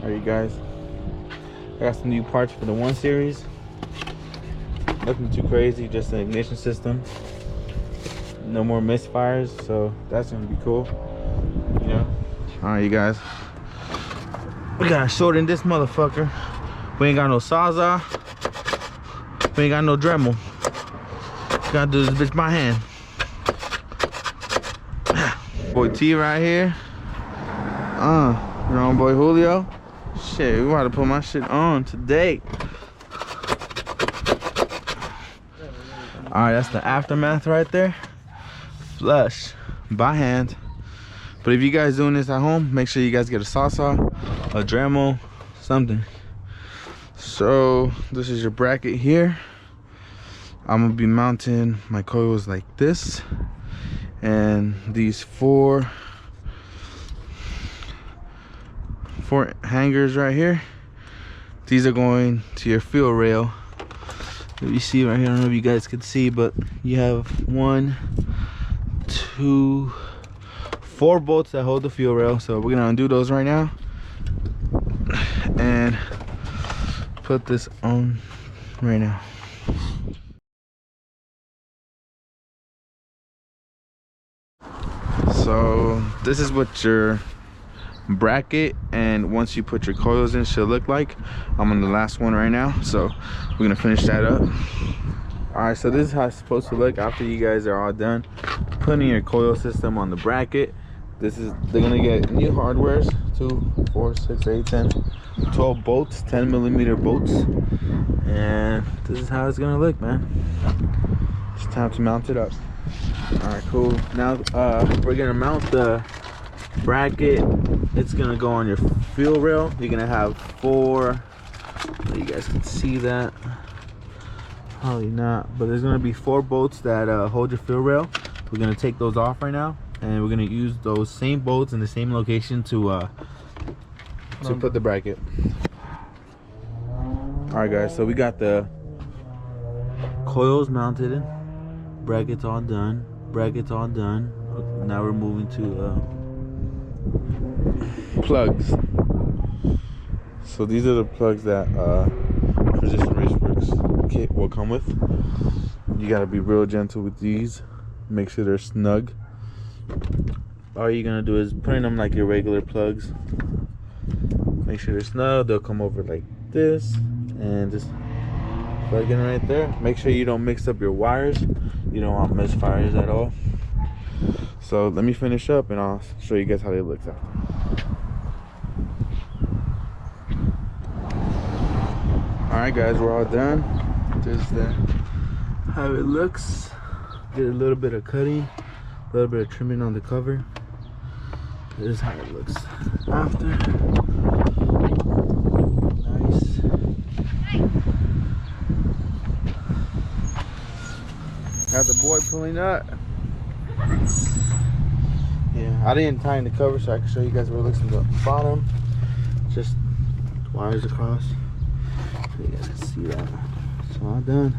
Alright, you guys, I got some new parts for the 1 Series. Nothing too crazy, just an ignition system. No more misfires, so that's gonna be cool, you know. Alright, you guys, we gotta shorten this motherfucker. We ain't got no Sawzall, we ain't got no Dremel. Gotta do this bitch by hand. Boy T right here. Your own boy Julio. Shit, we about to put my shit on today. Alright, that's the aftermath right there. Flush by hand. But if you guys doing this at home, make sure you guys get a Sawzall, a Dremel, something. So this is your bracket here. I'm gonna be mounting my coils like this, and these four hangers right here, these are going to your fuel rail. If you see right here, I don't know if you guys can see, but you have 1, 2, 4 bolts that hold the fuel rail. So we're gonna undo those right now and put this on right now. So this is what your bracket, and once you put your coils in, should look like. I'm on the last one right now, so we're gonna finish that up. All right, so this is how it's supposed to look after you guys are all done putting your coil system on the bracket. They're gonna get new hardwares, 2, 4, 6, 8, 10, 12 bolts, 10mm bolts, and this is how it's gonna look, man. It's time to mount it up. All right, cool. Now we're gonna mount the bracket. It's gonna go on your fuel rail. You're gonna have 4, you guys can see that, probably not, but there's gonna be 4 bolts that hold your fuel rail. We're gonna take those off right now, and we're gonna use those same bolts in the same location to put the bracket. All right, guys, so we got the coils mounted in, brackets all done, now we're moving to plugs. So these are the plugs that Precision RaceWorks kit will come with. You gotta be real gentle with these, make sure they're snug. All you're gonna do is put in them like your regular plugs, make sure they're snug. They'll come over like this, and just plug in right there. Make sure you don't mix up your wires, you don't want misfires at all. So let me finish up and I'll show you guys how they look after. Alright guys, we're all done. This is how it looks. Did a little bit of cutting, a little bit of trimming on the cover. This is how it looks after. Nice. Got the boy pulling up. Yeah, I didn't tighten the cover so I can show you guys what it looks in the bottom. Just wires across, so you guys can see that. It's all done.